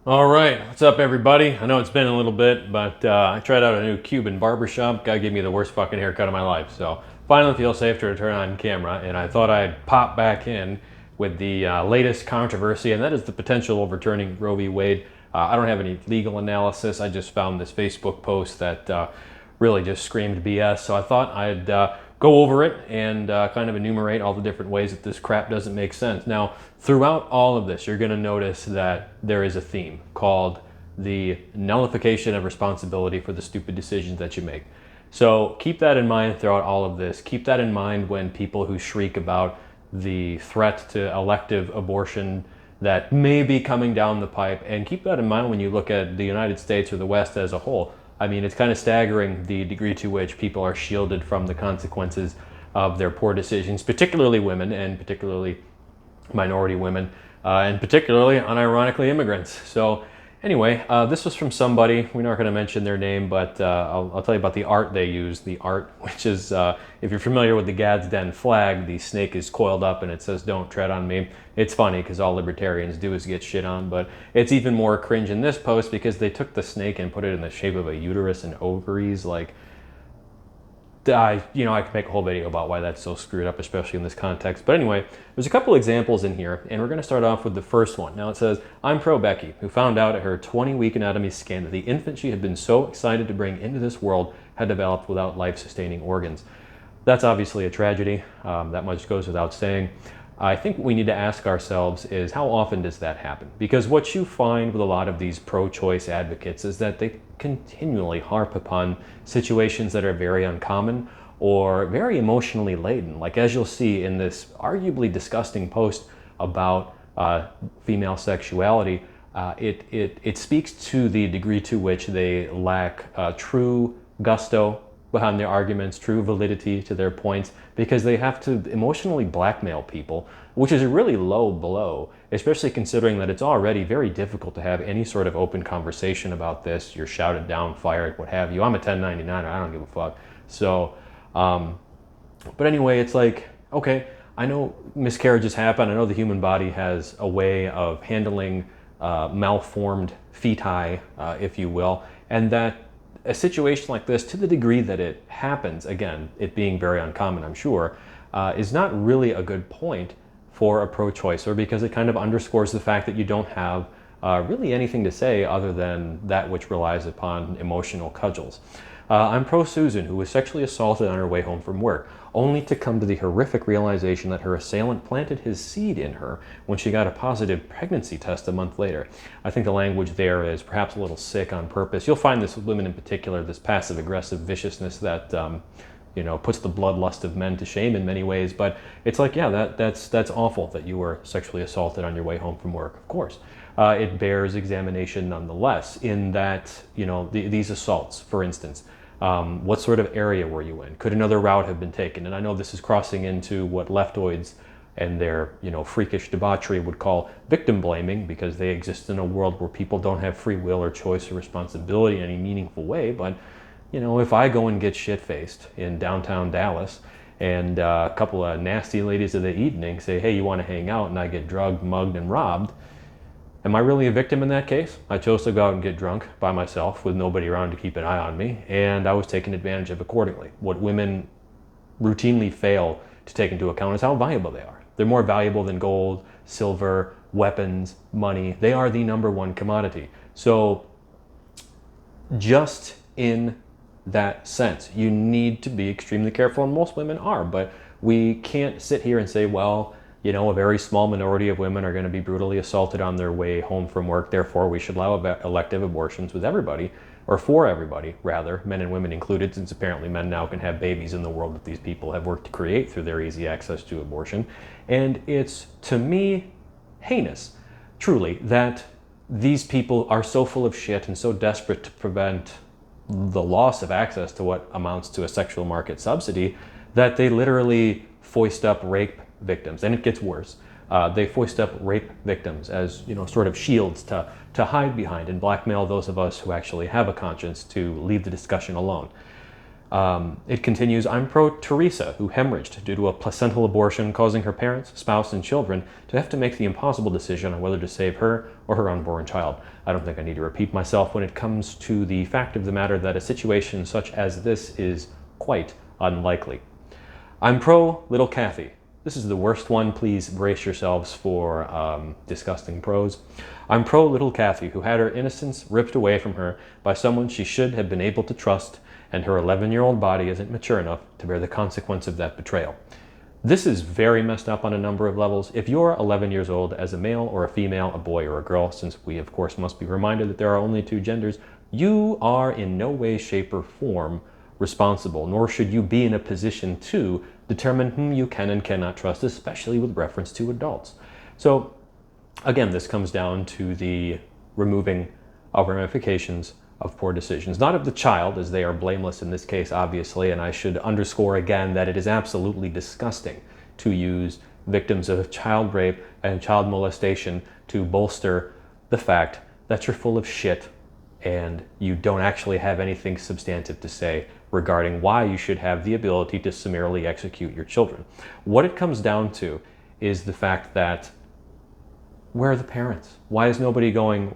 All right, what's up, everybody? I know it's been a little bit, but I tried out a new Cuban barbershop. Guy gave me the worst fucking haircut of my life, so finally feel safe to return on camera. And I thought I'd pop back in with the latest controversy, and that is the potential overturning Roe v. Wade. I don't have any legal analysis. I just found this Facebook post that really just screamed BS. So I thought I'd go over it and kind of enumerate all the different ways that this crap doesn't make sense. Now, throughout all of this, you're going to notice that there is a theme called the nullification of responsibility for the stupid decisions that you make. So keep that in mind throughout all of this. Keep that in mind when people who shriek about the threat to elective abortion that may be coming down the pipe, and keep that in mind when you look at the United States or the West as a whole. I mean, it's kind of staggering the degree to which people are shielded from the consequences of their poor decisions, particularly women, and particularly minority women, and particularly, unironically, immigrants. So anyway, this was from somebody, we're not going to mention their name, but I'll tell you about the art they used. The art, which is, if you're familiar with the Gad's Den flag, the snake is coiled up and it says, "Don't tread on me." It's funny because all libertarians do is get shit on, but it's even more cringe in this post because they took the snake and put it in the shape of a uterus and ovaries. Like, I could make a whole video about why that's so screwed up, especially in this context. But anyway, there's a couple examples in here, and we're going to start off with the first one. Now it says, "I'm pro Becky, who found out at her 20-week anatomy scan that the infant she had been so excited to bring into this world had developed without life-sustaining organs." That's obviously a tragedy. That much goes without saying. I think what we need to ask ourselves is, how often does that happen? Because what you find with a lot of these pro-choice advocates is that they continually harp upon situations that are very uncommon or very emotionally laden. Like, as you'll see in this arguably disgusting post about female sexuality, it speaks to the degree to which they lack true gusto behind their arguments, true validity to their points, because they have to emotionally blackmail people, which is a really low blow, especially considering that it's already very difficult to have any sort of open conversation about this. You're shouted down, fired, what have you. I'm a 1099, I don't give a fuck. So, but anyway, it's like, okay, I know miscarriages happen. I know the human body has a way of handling malformed feti, if you will, and that a situation like this, to the degree that it happens, again, it being very uncommon, I'm sure, is not really a good point for a pro-choicer, because it kind of underscores the fact that you don't have really anything to say other than that which relies upon emotional cudgels. "I'm pro-Susan, who was sexually assaulted on her way home from work, only to come to the horrific realization that her assailant planted his seed in her when she got a positive pregnancy test a month later." I think the language there is perhaps a little sick on purpose. You'll find this with women in particular, this passive-aggressive viciousness that puts the bloodlust of men to shame in many ways. But it's like, yeah, that's awful that you were sexually assaulted on your way home from work, of course. It bears examination nonetheless, in that, these assaults, for instance, what sort of area were you in? Could another route have been taken? And I know this is crossing into what leftoids and their freakish debauchery would call victim blaming, because they exist in a world where people don't have free will or choice or responsibility in any meaningful way. But if I go and get shit-faced in downtown Dallas, and a couple of nasty ladies of the evening say, "Hey, you want to hang out?" and I get drugged, mugged, and robbed, am I really a victim in that case? I chose to go out and get drunk by myself with nobody around to keep an eye on me, and I was taken advantage of accordingly. What women routinely fail to take into account is how valuable they are. They're more valuable than gold, silver, weapons, money. They are the number one commodity. So just in that sense, you need to be extremely careful, and most women are, but we can't sit here and say, well, a very small minority of women are going to be brutally assaulted on their way home from work, therefore we should allow elective abortions with everybody, or for everybody, rather, men and women included, since apparently men now can have babies in the world that these people have worked to create through their easy access to abortion. And it's, to me, heinous, truly, that these people are so full of shit and so desperate to prevent the loss of access to what amounts to a sexual market subsidy, that they literally foist up rape victims. And it gets worse. They foist up rape victims as sort of shields to hide behind and blackmail those of us who actually have a conscience to leave the discussion alone. It continues, I'm pro Teresa, who hemorrhaged due to a placental abortion, causing her parents, spouse, and children to have to make the impossible decision on whether to save her or her unborn child. I don't think I need to repeat myself when it comes to the fact of the matter that a situation such as this is quite unlikely. I'm pro Little Kathy. This is the worst one. Please brace yourselves for disgusting prose. I'm pro Little Kathy, who had her innocence ripped away from her by someone she should have been able to trust, and her 11-year-old body isn't mature enough to bear the consequence of that betrayal. This is very messed up on a number of levels. If you're 11 years old as a male or a female, a boy or a girl, since we of course must be reminded that there are only two genders, you are in no way, shape, or form responsible, nor should you be in a position to determine whom you can and cannot trust, especially with reference to adults. So again, this comes down to the removing of ramifications of poor decisions, not of the child, as they are blameless in this case, obviously, and I should underscore again that it is absolutely disgusting to use victims of child rape and child molestation to bolster the fact that you're full of shit and you don't actually have anything substantive to say regarding why you should have the ability to summarily execute your children. What it comes down to is the fact that where are the parents? Why is nobody going,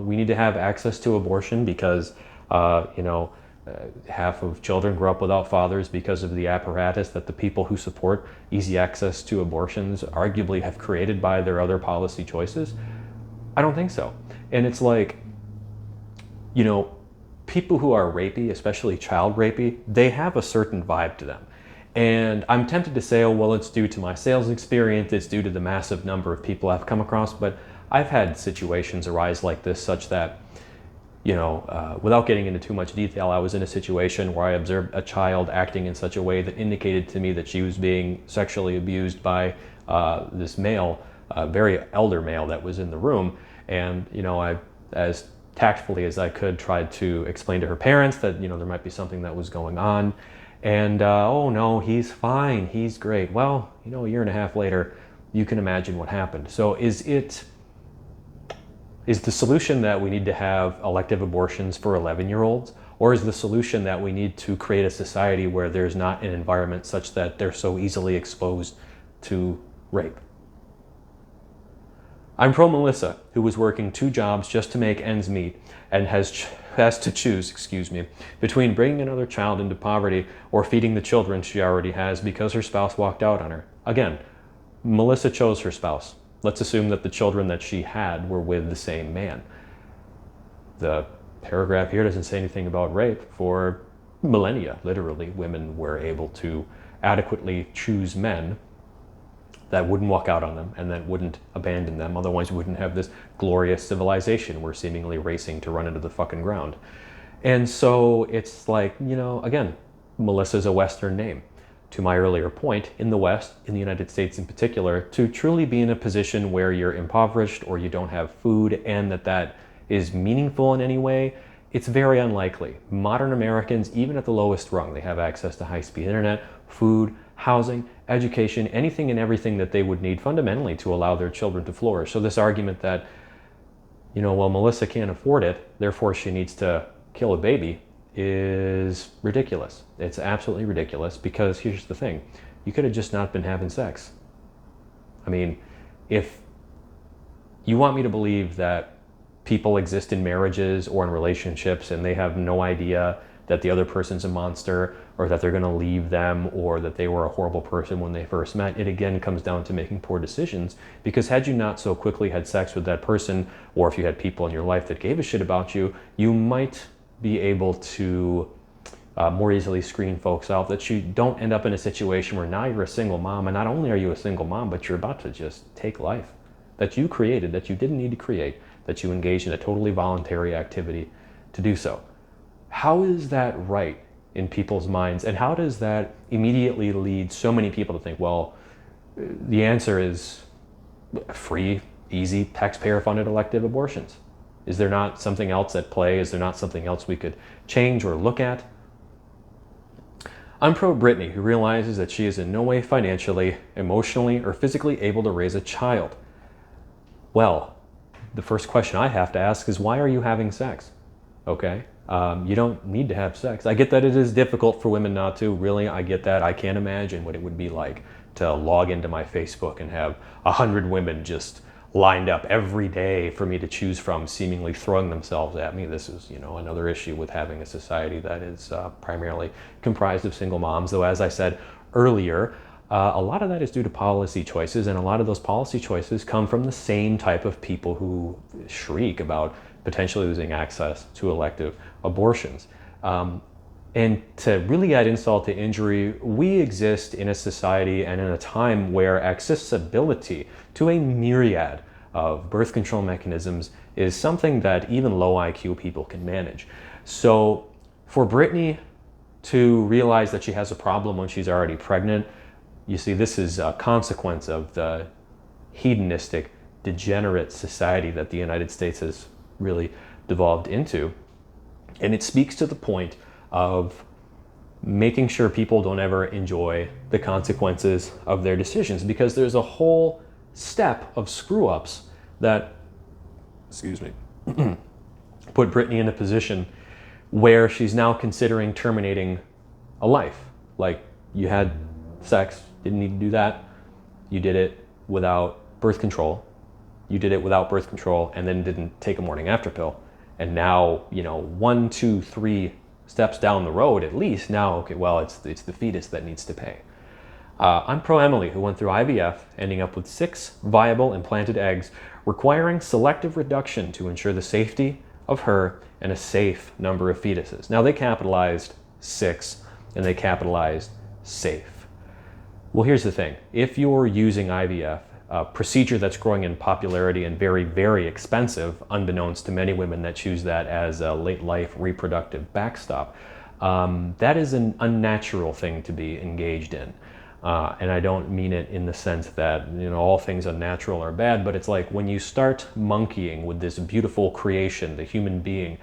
we need to have access to abortion because, half of children grow up without fathers because of the apparatus that the people who support easy access to abortions arguably have created by their other policy choices? I don't think so. And it's like, people who are rapey, especially child rapey, they have a certain vibe to them. And I'm tempted to say, oh, well, it's due to my sales experience, it's due to the massive number of people I've come across, but I've had situations arise like this such that, without getting into too much detail, I was in a situation where I observed a child acting in such a way that indicated to me that she was being sexually abused by this male, very elder male that was in the room. And, I, as tactfully as I could, tried to explain to her parents that, there might be something that was going on. And, oh no, he's fine, he's great. Well, a year and a half later, you can imagine what happened. So is the solution that we need to have elective abortions for 11-year-olds? Or is the solution that we need to create a society where there's not an environment such that they're so easily exposed to rape? I'm pro Melissa, who was working 2 jobs just to make ends meet and has to choose, between bringing another child into poverty or feeding the children she already has because her spouse walked out on her. Again, Melissa chose her spouse. Let's assume that the children that she had were with the same man. The paragraph here doesn't say anything about rape. For millennia, literally, women were able to adequately choose men that wouldn't walk out on them and that wouldn't abandon them. Otherwise, we wouldn't have this glorious civilization we're seemingly racing to run into the fucking ground. And so it's like, again, Melissa's a Western name. To my earlier point, in the West, in the United States in particular, to truly be in a position where you're impoverished or you don't have food and that is meaningful in any way, it's very unlikely. Modern Americans, even at the lowest rung, they have access to high-speed internet, food, housing, education, anything and everything that they would need fundamentally to allow their children to flourish. So this argument that, well, Melissa can't afford it, therefore she needs to kill a baby, is ridiculous. It's absolutely ridiculous because here's the thing. You could have just not been having sex. I mean, if you want me to believe that people exist in marriages or in relationships and they have no idea that the other person's a monster or that they're going to leave them or that they were a horrible person when they first met, it again comes down to making poor decisions. Because had you not so quickly had sex with that person, or if you had people in your life that gave a shit about you, you might be able to more easily screen folks out, that you don't end up in a situation where now you're a single mom, and not only are you a single mom, but you're about to just take life that you created, that you didn't need to create, that you engaged in a totally voluntary activity to do so. How is that right in people's minds? And how does that immediately lead so many people to think, well, the answer is free, easy, taxpayer-funded elective abortions? Is there not something else at play? Is there not something else we could change or look at? I'm pro Brittany, who realizes that she is in no way financially, emotionally, or physically able to raise a child. Well, the first question I have to ask is, why are you having sex? okay? You don't need to have sex. I get that it is difficult for women not to, really, I get that. I can't imagine what it would be like to log into my Facebook and have 100 women just lined up every day for me to choose from, seemingly throwing themselves at me. This is, another issue with having a society that is primarily comprised of single moms, though as I said earlier, a lot of that is due to policy choices, and a lot of those policy choices come from the same type of people who shriek about potentially losing access to elective abortions. And to really add insult to injury, we exist in a society and in a time where accessibility to a myriad of birth control mechanisms is something that even low IQ people can manage. So for Brittany to realize that she has a problem when she's already pregnant, you see, this is a consequence of the hedonistic, degenerate society that the United States has really devolved into. And it speaks to the point of making sure people don't ever enjoy the consequences of their decisions, because there's a whole step of screw-ups that, put Brittany in a position where she's now considering terminating a life. Like, you had sex, didn't need to do that. You did it without birth control. You did it without birth control and then didn't take a morning after pill. And now, 1, 2, 3 steps down the road at least, now, okay, well, it's the fetus that needs to pay. I'm pro Emily, who went through IVF, ending up with 6 viable implanted eggs, requiring selective reduction to ensure the safety of her and a safe number of fetuses. Now, they capitalized 6 and they capitalized safe. Well, here's the thing. If you're using IVF, a procedure that's growing in popularity and very, very expensive, unbeknownst to many women that choose that as a late life reproductive backstop, that is an unnatural thing to be engaged in. And I don't mean it in the sense that, all things unnatural are bad, but it's like when you start monkeying with this beautiful creation, the human being,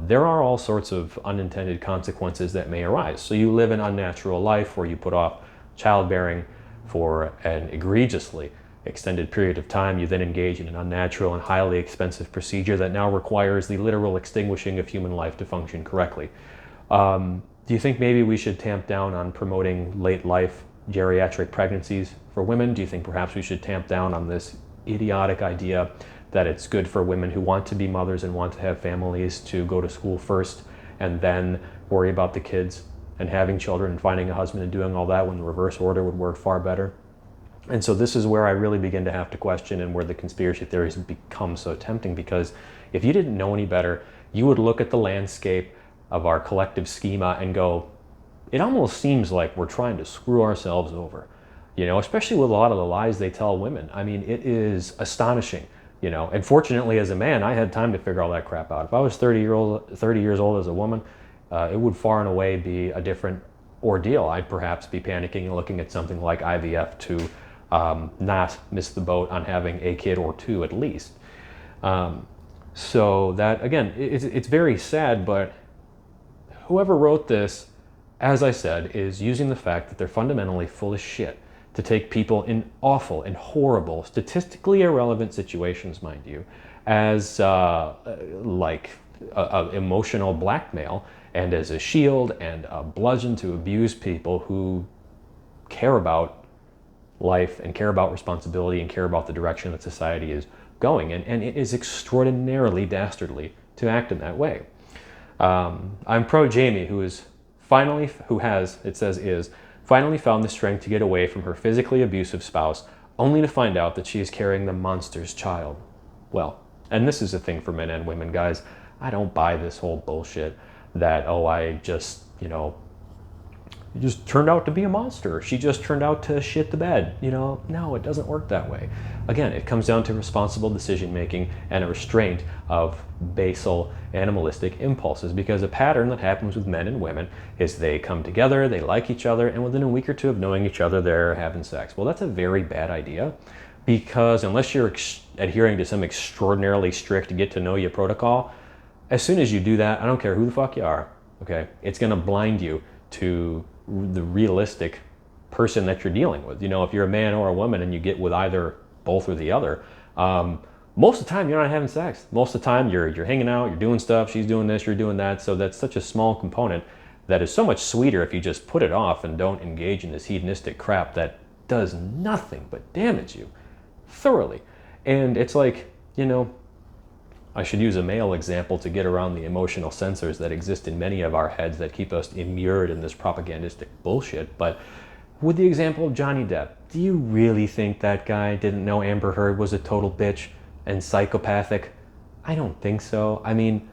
there are all sorts of unintended consequences that may arise. So you live an unnatural life where you put off childbearing for an egregiously extended period of time. You then engage in an unnatural and highly expensive procedure that now requires the literal extinguishing of human life to function correctly. Do you think maybe we should tamp down on promoting late life geriatric pregnancies for women? Do you think perhaps we should tamp down on this idiotic idea that it's good for women who want to be mothers and want to have families to go to school first and then worry about the kids and having children and finding a husband and doing all that, when the reverse order would work far better? And so this is where I really begin to have to question, and where the conspiracy theories become so tempting, because if you didn't know any better, you would look at the landscape of our collective schema and go, it almost seems like we're trying to screw ourselves over, especially with a lot of the lies they tell women. I mean, it is astonishing, and fortunately as a man, I had time to figure all that crap out. If I was 30 years old as a woman, it would far and away be a different ordeal. I'd perhaps be panicking and looking at something like IVF to not miss the boat on having a kid or 2 at least. So that, again, it's very sad, but whoever wrote this, as I said, is using the fact that they're fundamentally full of shit to take people in awful and horrible, statistically irrelevant situations, mind you, as emotional blackmail, and as a shield and a bludgeon to abuse people who care about life and care about responsibility and care about the direction that society is going. And it is extraordinarily dastardly to act in that way. I'm pro Jamie, who finally found the strength to get away from her physically abusive spouse, only to find out that she is carrying the monster's child. Well, and this is a thing for men and women, guys. I don't buy this whole bullshit that, I just, it just turned out to be a monster. She just turned out to shit the bed. No, it doesn't work that way. Again, it comes down to responsible decision making and a restraint of basal animalistic impulses, because a pattern that happens with men and women is they come together, they like each other, and within a week or 2 of knowing each other, they're having sex. Well, that's a very bad idea, because unless you're adhering to some extraordinarily strict get to know you protocol, as soon as you do that, I don't care who the fuck you are, okay, it's going to blind you to the realistic person that you're dealing with. If you're a man or a woman and you get with either, both, or the other, most of the time you're not having sex. Most of the time you're hanging out, you're doing stuff, she's doing this, you're doing that. So that's such a small component that is so much sweeter if you just put it off and don't engage in this hedonistic crap that does nothing but damage you thoroughly. And it's like, I should use a male example to get around the emotional censors that exist in many of our heads that keep us immured in this propagandistic bullshit. But with the example of Johnny Depp, do you really think that guy didn't know Amber Heard was a total bitch and psychopathic? I don't think so. I mean,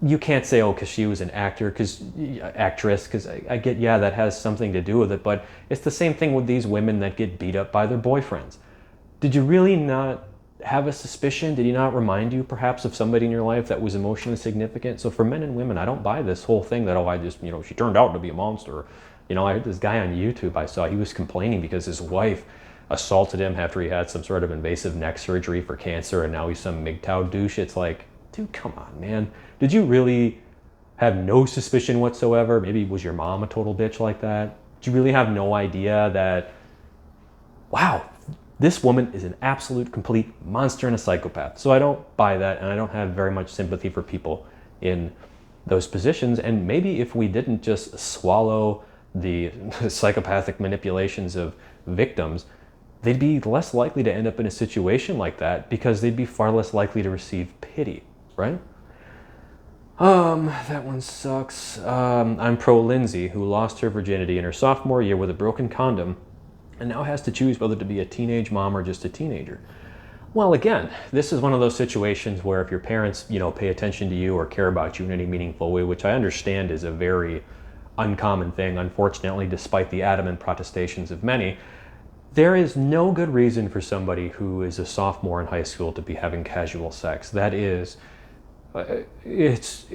you can't say, oh, because she was an actress, because I get, yeah, that has something to do with it, but it's the same thing with these women that get beat up by their boyfriends. Did you really not have a suspicion? Did he not remind you perhaps of somebody in your life that was emotionally significant? So for men and women, I don't buy this whole thing that, oh, I just, she turned out to be a monster. I heard this guy on YouTube I saw, he was complaining because his wife assaulted him after he had some sort of invasive neck surgery for cancer, and now he's some MGTOW douche. It's like, dude, come on, man. Did you really have no suspicion whatsoever? Maybe was your mom a total bitch like that? Did you really have no idea that, wow, this woman is an absolute complete monster and a psychopath? So I don't buy that, and I don't have very much sympathy for people in those positions. And maybe if we didn't just swallow the psychopathic manipulations of victims, they'd be less likely to end up in a situation like that because they'd be far less likely to receive pity, right? That one sucks. I'm pro Lindsay, who lost her virginity in her sophomore year with a broken condom and now has to choose whether to be a teenage mom or just a teenager. Well, again, this is one of those situations where if your parents, pay attention to you or care about you in any meaningful way, which I understand is a very uncommon thing, unfortunately, despite the adamant protestations of many, there is no good reason for somebody who is a sophomore in high school to be having casual sex. That is, it's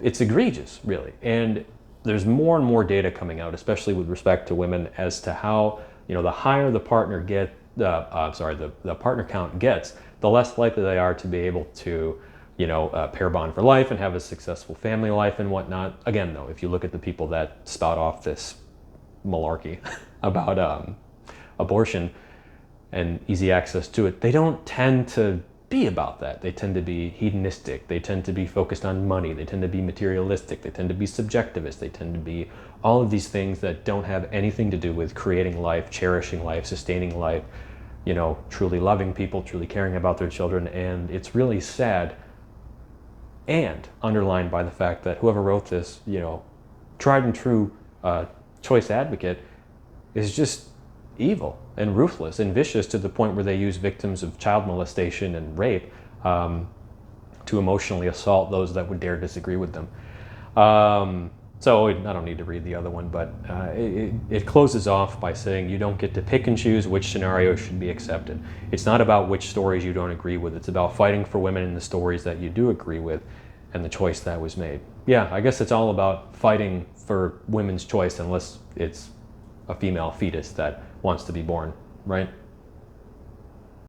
egregious, really. And there's more and more data coming out, especially with respect to women, as to how, the higher the partner the partner count gets, the less likely they are to be able to, pair bond for life and have a successful family life and whatnot. Again, though, if you look at the people that spout off this malarkey about abortion and easy access to it, they don't tend to be about that. They tend to be hedonistic. They tend to be focused on money. They tend to be materialistic. They tend to be subjectivist. They tend to be all of these things that don't have anything to do with creating life, cherishing life, sustaining life, truly loving people, truly caring about their children. And it's really sad, and underlined by the fact that whoever wrote this, tried and true choice advocate, is just evil and ruthless and vicious to the point where they use victims of child molestation and rape to emotionally assault those that would dare disagree with them. So I don't need to read the other one, but it closes off by saying you don't get to pick and choose which scenarios should be accepted. It's not about which stories you don't agree with. It's about fighting for women in the stories that you do agree with and the choice that was made. Yeah, I guess it's all about fighting for women's choice unless it's a female fetus that wants to be born, right?